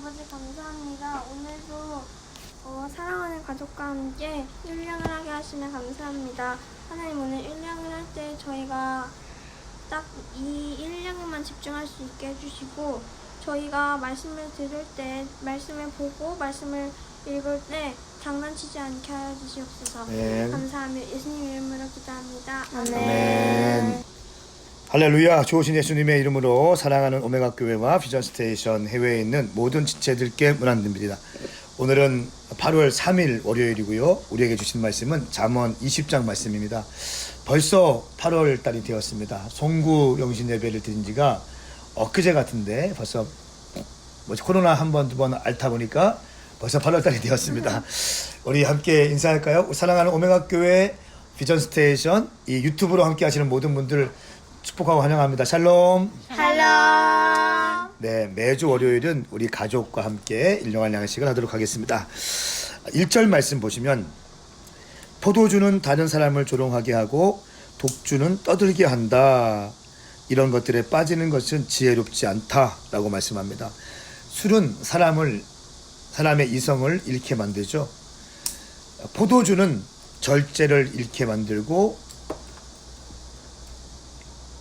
아버지 감사합니다. 오늘도 사랑하는 가족과 함께 일령을 하게 하시면 감사합니다. 하나님 오늘 일령을 할 때 저희가 딱 이 일령에만 집중할 수 있게 해주시고 저희가 말씀을 들을 때 말씀을 보고 말씀을 읽을 때 장난치지 않게 하여 주시옵소서. 아멘. 감사하며 예수님 이름으로 기도합니다. 아멘. 할렐루야. 좋으신 예수님의 이름으로 사랑하는 오메가 교회와 비전 스테이션 해외에 있는 모든 지체들께 문안드립니다. 오늘은 8월 3일 월요일이고요. 우리에게 주신 말씀은 잠언 20장 말씀입니다. 벌써 8월 달이 되었습니다. 송구 영신 예배를 드린 지가 엊그제 같은데 벌써 코로나 한 번, 두 번 앓다 보니까 벌써 8월 달이 되었습니다. 우리 함께 인사할까요? 사랑하는 오메가 교회 비전 스테이션 이 유튜브로 함께 하시는 모든 분들 축복하고 환영합니다. 샬롬. 샬롬. 네, 매주 월요일은 우리 가족과 함께 일용할 양식을 하도록 하겠습니다. 1절 말씀 보시면 포도주는 다른 사람을 조롱하게 하고 독주는 떠들게 한다. 이런 것들에 빠지는 것은 지혜롭지 않다라고 말씀합니다. 술은 사람의 이성을 잃게 만들죠. 포도주는 절제를 잃게 만들고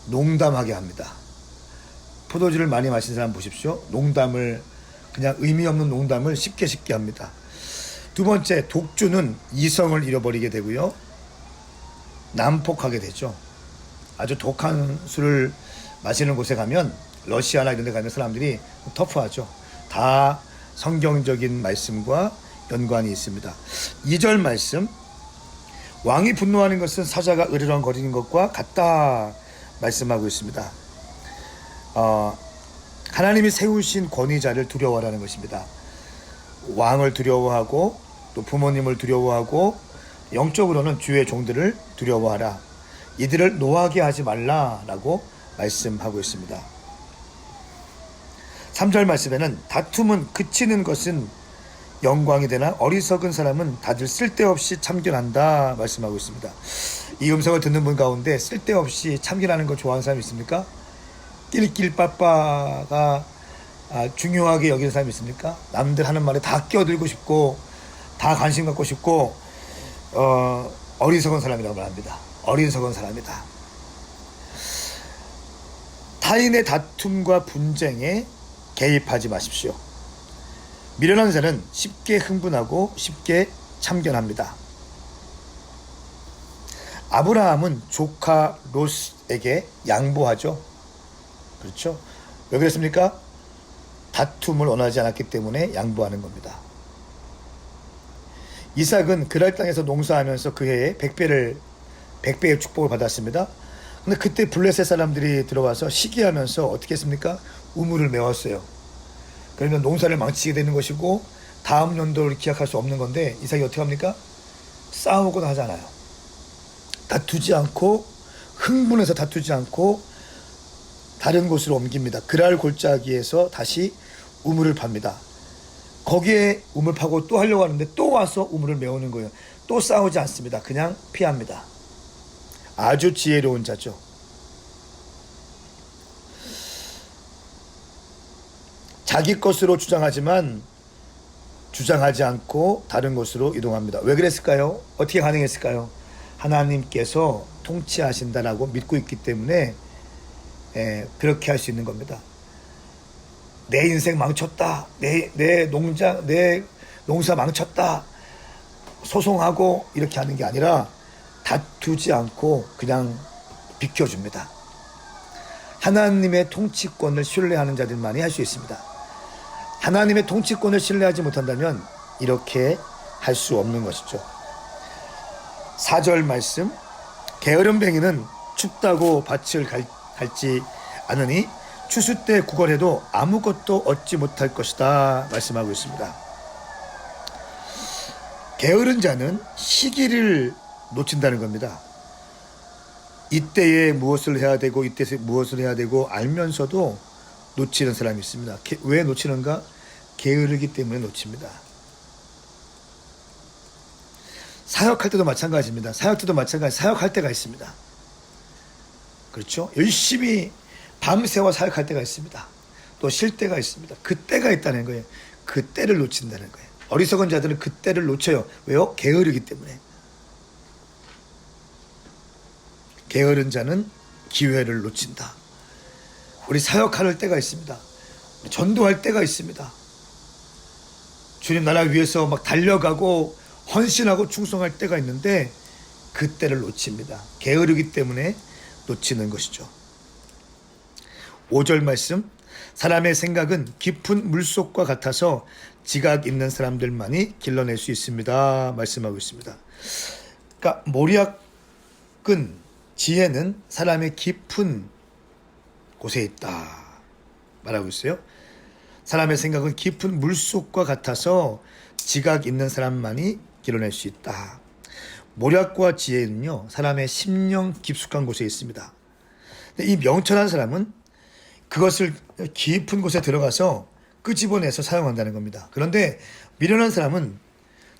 농담하게 합니다. 포도주를 많이 마신 사람 보십시오. 농담을 그냥 의미 없는 농담을 쉽게 합니다. 두 번째, 독주는 이성을 잃어버리게 되고요. 난폭하게 되죠. 아주 독한 술을 마시는 곳에 가면 러시아나 이런 데 가면 사람들이 터프하죠. 다 성경적인 말씀과 연관이 있습니다. 2절 말씀, 왕이 분노하는 것은 사자가 으르렁거리는 것과 같다 말씀하고 있습니다. 하나님이 세우신 권위자를 두려워하라는 것입니다. 왕을 두려워하고 또 부모님을 두려워하고 영적으로는 주의 종들을 두려워하라. 이들을 노하게 하지 말라라고 말씀하고 있습니다. 3절 말씀에는 다툼은 그치는 것은 영광이 되나 어리석은 사람은 다들 쓸데없이 참견한다 말씀하고 있습니다. 이 음성을 듣는 분 가운데 쓸데없이 참견하는 거 좋아하는 사람이 있습니까? 낄낄빠빠가 중요하게 여기는 사람이 있습니까? 남들 하는 말에 다 끼어들고 싶고 다 관심 갖고 싶고 어리석은 사람이라고 말합니다. 어리석은 사람이다. 타인의 다툼과 분쟁에 개입하지 마십시오. 미련한 자는 쉽게 흥분하고 쉽게 참견합니다. 아브라함은 조카 롯에게 양보하죠. 그렇죠? 왜 그랬습니까? 다툼을 원하지 않았기 때문에 양보하는 겁니다. 이삭은 그랄 땅에서 농사하면서 그 해에 100배의 축복을 받았습니다. 근데 그때 블레셋 사람들이 들어와서 시기하면서 어떻게 했습니까? 우물을 메웠어요. 그러면 농사를 망치게 되는 것이고 다음 연도를 기약할 수 없는 건데 이삭이 어떻게 합니까? 싸우곤 하잖아요. 다투지 않고 흥분해서 다투지 않고 다른 곳으로 옮깁니다. 그랄 골짜기에서 다시 우물을 팝니다. 거기에 우물 파고 또 하려고 하는데 또 와서 우물을 메우는 거예요. 또 싸우지 않습니다. 그냥 피합니다. 아주 지혜로운 자죠. 자기 것으로 주장하지만 주장하지 않고 다른 곳으로 이동합니다. 왜 그랬을까요? 어떻게 가능했을까요? 하나님께서 통치하신다라고 믿고 있기 때문에 그렇게 할 수 있는 겁니다. 내 인생 망쳤다. 내 농사 망쳤다. 소송하고 이렇게 하는 게 아니라 다투지 않고 그냥 비켜줍니다. 하나님의 통치권을 신뢰하는 자들만이 할 수 있습니다. 하나님의 통치권을 신뢰하지 못한다면 이렇게 할 수 없는 것이죠. 4절 말씀, 게으름뱅이는 춥다고 밭을 갈지 않으니 추수 때 구걸해도 아무것도 얻지 못할 것이다 말씀하고 있습니다. 게으른 자는 시기를 놓친다는 겁니다. 이때에 무엇을 해야 되고 이때에 무엇을 해야 되고 알면서도 놓치는 사람이 있습니다. 왜 놓치는가? 게으르기 때문에 놓칩니다. 사역할 때도 마찬가지입니다. 사역할 때가 있습니다. 그렇죠? 열심히 밤새워 사역할 때가 있습니다. 또 쉴 때가 있습니다. 그 때가 있다는 거예요. 그 때를 놓친다는 거예요. 어리석은 자들은 그 때를 놓쳐요. 왜요? 게으르기 때문에. 게으른 자는 기회를 놓친다. 우리 사역할 때가 있습니다. 전도할 때가 있습니다. 주님 나라 위해서 막 달려가고 헌신하고 충성할 때가 있는데 그 때를 놓칩니다. 게으르기 때문에 놓치는 것이죠. 5절 말씀, 사람의 생각은 깊은 물속과 같아서 지각 있는 사람들만이 길러낼 수 있습니다. 말씀하고 있습니다. 그러니까 모략은, 지혜는 사람의 깊은 곳에 있다 말하고 있어요. 사람의 생각은 깊은 물속과 같아서 지각 있는 사람만이 길러낼 수 있다. 모략과 지혜는요, 사람의 심령 깊숙한 곳에 있습니다. 근데 이 명철한 사람은 그것을 깊은 곳에 들어가서 끄집어내서 사용한다는 겁니다. 그런데 미련한 사람은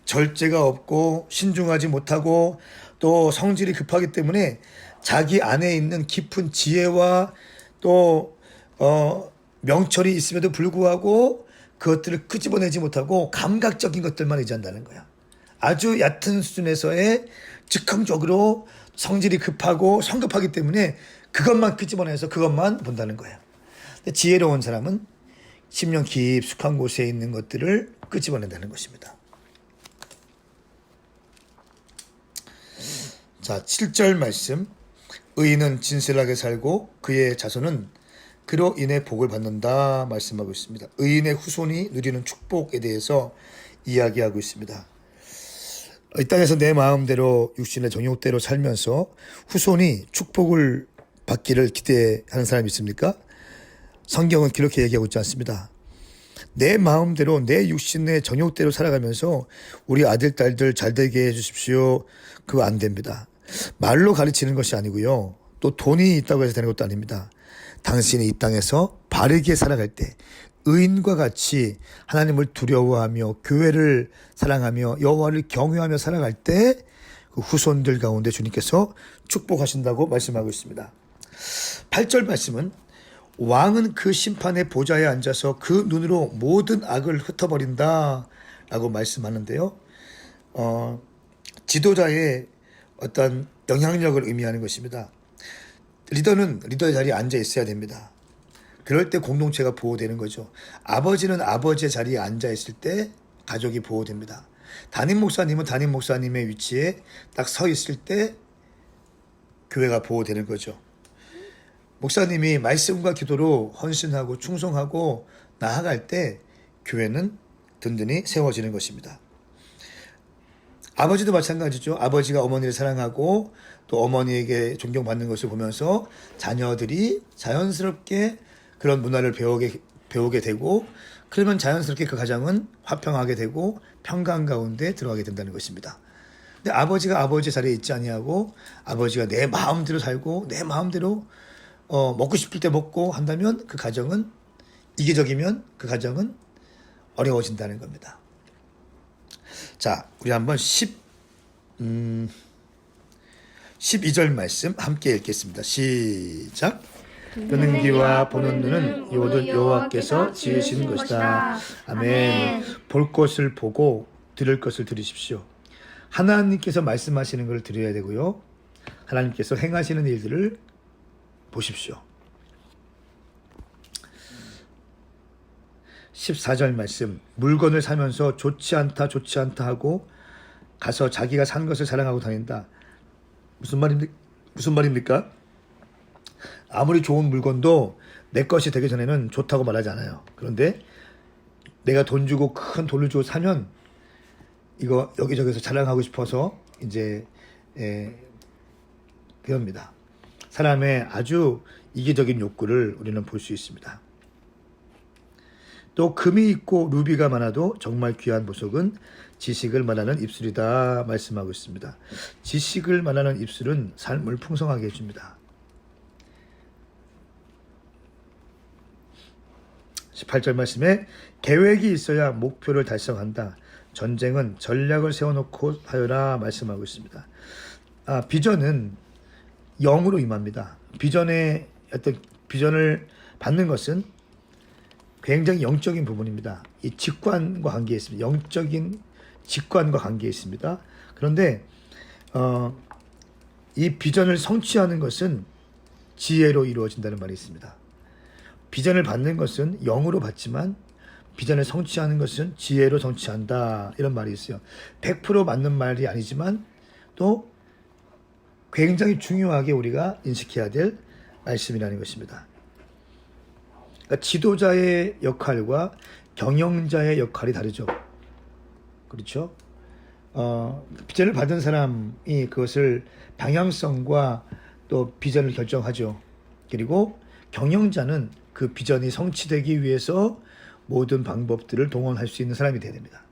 절제가 없고 신중하지 못하고 또 성질이 급하기 때문에 자기 안에 있는 깊은 지혜와 또 명철이 있음에도 불구하고 그것들을 끄집어내지 못하고 감각적인 것들만 의지한다는 거야. 아주 얕은 수준에서의 즉흥적으로 성질이 급하고 성급하기 때문에 그것만 끄집어내서 그것만 본다는 거야. 지혜로운 사람은 심령 깊숙한 곳에 있는 것들을 끄집어낸다는 것입니다. 자, 7절 말씀. 의인은 진실하게 살고 그의 자손은 그로 인해 복을 받는다 말씀하고 있습니다. 의인의 후손이 누리는 축복에 대해서 이야기하고 있습니다. 이 땅에서 내 마음대로 육신의 정욕대로 살면서 후손이 축복을 받기를 기대하는 사람이 있습니까? 성경은 그렇게 얘기하고 있지 않습니다. 내 마음대로 내 육신의 정욕대로 살아가면서 우리 아들 딸들 잘되게 해주십시오. 그거 안 됩니다. 말로 가르치는 것이 아니고요. 또 돈이 있다고 해서 되는 것도 아닙니다. 당신이 이 땅에서 바르게 살아갈 때 의인과 같이 하나님을 두려워하며 교회를 사랑하며 여호와를 경외하며 살아갈 때 그 후손들 가운데 주님께서 축복하신다고 말씀하고 있습니다. 8절 말씀은 왕은 그 심판의 보좌에 앉아서 그 눈으로 모든 악을 흩어버린다 라고 말씀하는데요. 지도자의 어떤 영향력을 의미하는 것입니다. 리더는 리더의 자리에 앉아 있어야 됩니다. 그럴 때 공동체가 보호되는 거죠. 아버지는 아버지의 자리에 앉아 있을 때 가족이 보호됩니다. 담임 목사님은 담임 목사님의 위치에 딱 서 있을 때 교회가 보호되는 거죠. 목사님이 말씀과 기도로 헌신하고 충성하고 나아갈 때 교회는 든든히 세워지는 것입니다. 아버지도 마찬가지죠. 아버지가 어머니를 사랑하고 또 어머니에게 존경받는 것을 보면서 자녀들이 자연스럽게 그런 문화를 배우게 되고 그러면 자연스럽게 그 가정은 화평하게 되고 평강 가운데 들어가게 된다는 것입니다. 근데 아버지가 아버지의 자리에 있지 아니하고 아버지가 내 마음대로 살고 내 마음대로 먹고 싶을 때 먹고 한다면 그 가정은 이기적이면 그 가정은 어려워진다는 겁니다. 자, 우리 한번 12절 말씀 함께 읽겠습니다. 시작. 듣는 귀와 보는 눈은 모든 여호와께서 지으신 것이다. 아멘. 볼 것을 보고 들을 것을 들으십시오. 하나님께서 말씀하시는 걸 들어야 되고요. 하나님께서 행하시는 일들을 보십시오. 14절 말씀. 물건을 사면서 좋지 않다 하고 가서 자기가 산 것을 자랑하고 다닌다. 무슨 말입니까? 아무리 좋은 물건도 내 것이 되기 전에는 좋다고 말하지 않아요. 그런데 내가 돈 주고 큰 돈을 주고 사면 이거 여기저기서 자랑하고 싶어서 이제 그럽니다. 사람의 아주 이기적인 욕구를 우리는 볼 수 있습니다. 또 금이 있고 루비가 많아도 정말 귀한 보석은 지식을 말하는 입술이다 말씀하고 있습니다. 지식을 말하는 입술은 삶을 풍성하게 해줍니다. 18절 말씀에 계획이 있어야 목표를 달성한다. 전쟁은 전략을 세워놓고 하여라 말씀하고 있습니다. 비전은 영으로 임합니다. 비전의 어떤 비전을 받는 것은 굉장히 영적인 부분입니다. 이 직관과 관계에 있습니다. 영적인 직관과 관계에 있습니다. 그런데 이 비전을 성취하는 것은 지혜로 이루어진다는 말이 있습니다. 비전을 받는 것은 영으로 받지만 비전을 성취하는 것은 지혜로 성취한다, 이런 말이 있어요. 100% 맞는 말이 아니지만 또 굉장히 중요하게 우리가 인식해야 될 말씀이라는 것입니다. 그러니까 지도자의 역할과 경영자의 역할이 다르죠. 그렇죠? 비전을 받은 사람이 그것을 방향성과 또 비전을 결정하죠. 그리고 경영자는 그 비전이 성취되기 위해서 모든 방법들을 동원할 수 있는 사람이 되어야 됩니다.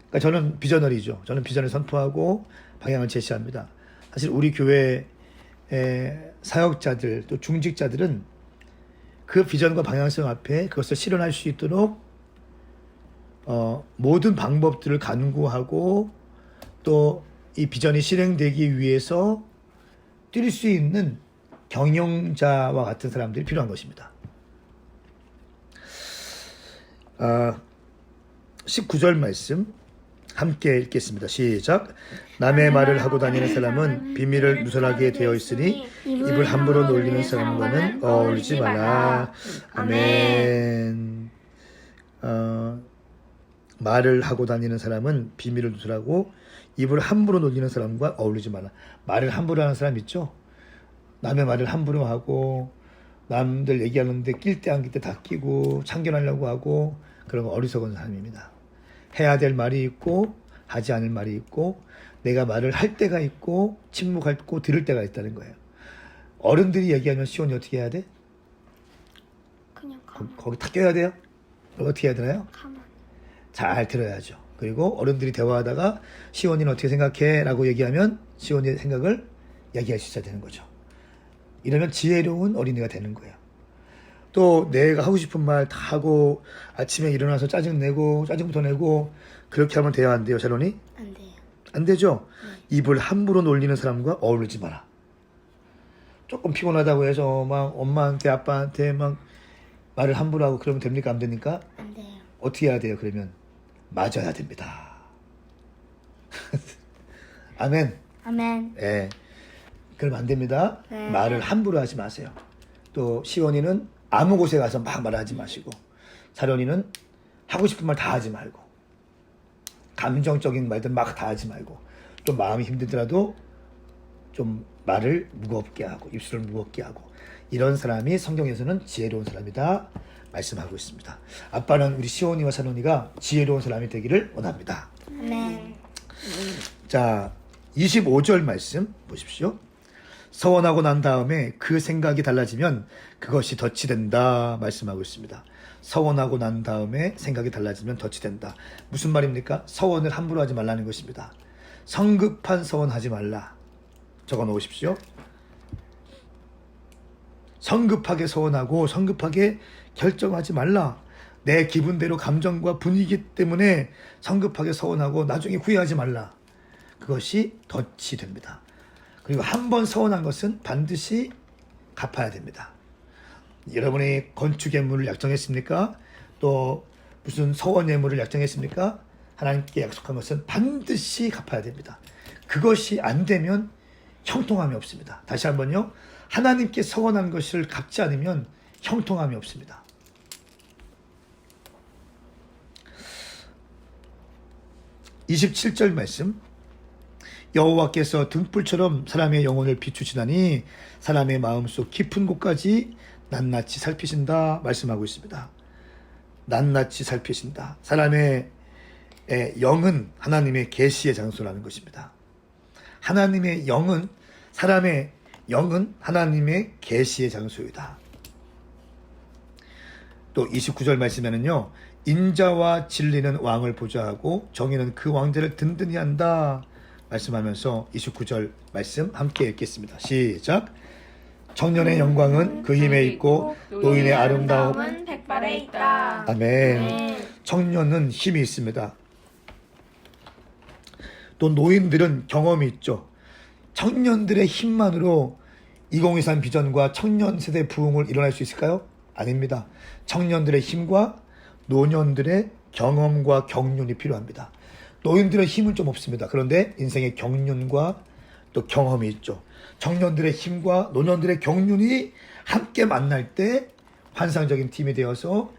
그러니까 저는 비저너리죠. 저는 비전을 선포하고 방향을 제시합니다. 사실 우리 교회 사역자들 또 중직자들은 그 비전과 방향성 앞에 그것을 실현할 수 있도록 모든 방법들을 간구하고 또 이 비전이 실행되기 위해서 뛸 수 있는 경영자와 같은 사람들이 필요한 것입니다. 19절 말씀 함께 읽겠습니다. 시작. 남의 말을 하고 다니는 사람은 비밀을 누설하게 되어 있으니 입을 함부로 놀리는 사람과는 어울리지 말라. 아멘. 말을 하고 다니는 사람은 비밀을 누설하고 입을 함부로 놀리는 사람과 어울리지 말라. 말을 함부로 하는 사람 있죠? 남의 말을 함부로 하고 남들 얘기하는데 낄 때 안 낄 때 다 끼고 참견하려고 하고, 그런 거 어리석은 사람입니다. 해야 될 말이 있고 하지 않을 말이 있고 내가 말을 할 때가 있고 침묵하고 들을 때가 있다는 거예요. 어른들이 얘기하면 시온이 어떻게 해야 돼? 그냥 가만. 거기 다 껴야 돼요? 그럼 어떻게 해야 되나요? 가만. 잘 들어야죠. 그리고 어른들이 대화하다가 시온이는 어떻게 생각해? 라고 얘기하면 시온이의 생각을 얘기할 수 있어야 되는 거죠. 이러면 지혜로운 어린이가 되는 거예요. 또 내가 하고 싶은 말 다 하고 아침에 일어나서 짜증부터 내고 그렇게 하면 돼요, 안 돼요, 샤론이? 안 돼요. 안 되죠? 입을 함부로 놀리는 사람과 어울리지 마라. 조금 피곤하다고 해서 막 엄마한테 아빠한테 막 말을 함부로 하고 그러면 됩니까, 안 됩니까? 안 돼요. 어떻게 해야 돼요, 그러면? 맞아야 됩니다. 아멘. 아멘. 예. 그러면 안 됩니다. 네. 말을 함부로 하지 마세요. 또 시원이는 아무 곳에 가서 막 말하지 마시고, 사련이는 하고 싶은 말 다 하지 말고, 감정적인 말들 막 다 하지 말고, 좀 마음이 힘들더라도 좀 말을 무겁게 하고 입술을 무겁게 하고, 이런 사람이 성경에서는 지혜로운 사람이다 말씀하고 있습니다. 아빠는 우리 시온이와 사론이가 지혜로운 사람이 되기를 원합니다. 아멘. 자, 25절 말씀 보십시오. 서원하고 난 다음에 그 생각이 달라지면 그것이 덫이 된다 말씀하고 있습니다. 서원하고 난 다음에 생각이 달라지면 덫이 된다. 무슨 말입니까? 서원을 함부로 하지 말라는 것입니다. 성급한 서원하지 말라. 적어 놓으십시오. 성급하게 서원하고 성급하게 결정하지 말라. 내 기분대로 감정과 분위기 때문에 성급하게 서원하고 나중에 후회하지 말라. 그것이 덫이 됩니다. 그리고 한 번 서원한 것은 반드시 갚아야 됩니다. 여러분이 건축 예물을 약정했습니까? 또 무슨 서원 예물을 약정했습니까? 하나님께 약속한 것은 반드시 갚아야 됩니다. 그것이 안 되면 형통함이 없습니다. 다시 한번요. 하나님께 서원한 것을 갚지 않으면 형통함이 없습니다. (27절) 말씀. 여호와께서 등불처럼 사람의 영혼을 비추시나니 사람의 마음속 깊은 곳까지 낱낱이 살피신다 말씀하고 있습니다. 낱낱이 살피신다. 사람의 영은 하나님의 계시의 장소라는 것입니다. 하나님의 영은, 사람의 영은 하나님의 계시의 장소이다. 또 29절 말씀에는요, 인자와 진리는 왕을 보좌하고 정의는 그 왕자를 든든히 한다 말씀하면서 29절 말씀 함께 읽겠습니다. 시작. 청년의 영광은 그 힘에 있고 노인의 아름다움은 백발에 있다. 아멘. 청년은 힘이 있습니다. 또 노인들은 경험이 있죠. 청년들의 힘만으로 2023 비전과 청년 세대 부흥을 일어날 수 있을까요? 아닙니다. 청년들의 힘과 노년들의 경험과 경륜이 필요합니다. 노인들의 힘은 좀 없습니다. 그런데 인생의 경륜과 또 경험이 있죠. 청년들의 힘과 노년들의 경륜이 함께 만날 때 환상적인 팀이 되어서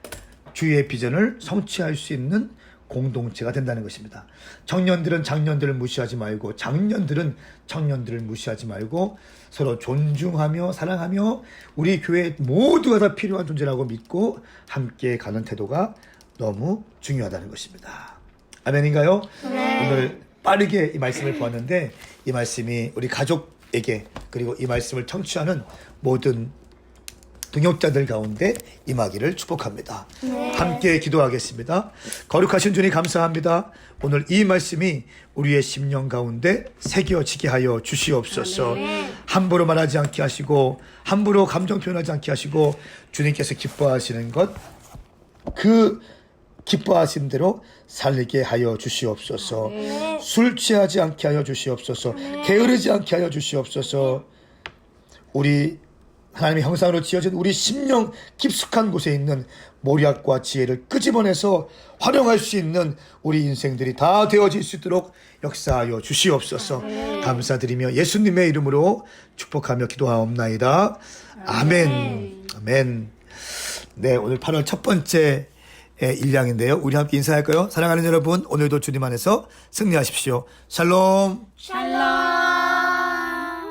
주의 비전을 성취할 수 있는 공동체가 된다는 것입니다. 청년들은 장년들을 무시하지 말고 장년들은 청년들을 무시하지 말고 서로 존중하며 사랑하며 우리 교회 모두가 다 필요한 존재라고 믿고 함께 가는 태도가 너무 중요하다는 것입니다. 아멘인가요? 네. 오늘 빠르게 이 말씀을 보았는데 이 말씀이 우리 가족에게 그리고 이 말씀을 청취하는 모든 동역자들 가운데 임하기를 축복합니다. 함께 기도하겠습니다. 거룩하신 주님 감사합니다. 오늘 이 말씀이 우리의 심령 가운데 새겨지게 하여 주시옵소서. 함부로 말하지 않게 하시고 함부로 감정 표현하지 않게 하시고 주님께서 기뻐하시는 것 그 기뻐하신 대로 살게 하여 주시옵소서. 술 취하지 않게 하여 주시옵소서. 게으르지 않게 하여 주시옵소서. 우리 하나님의 형상으로 지어진 우리 심령 깊숙한 곳에 있는 모략과 지혜를 끄집어내서 활용할 수 있는 우리 인생들이 다 되어질 수 있도록 역사하여 주시옵소서. 감사드리며 예수님의 이름으로 축복하며 기도하옵나이다. 아멘. 아멘. 네, 오늘 8월 첫 번째 일량인데요. 우리 함께 인사할까요? 사랑하는 여러분, 오늘도 주님 안에서 승리하십시오. 샬롬. 샬롬.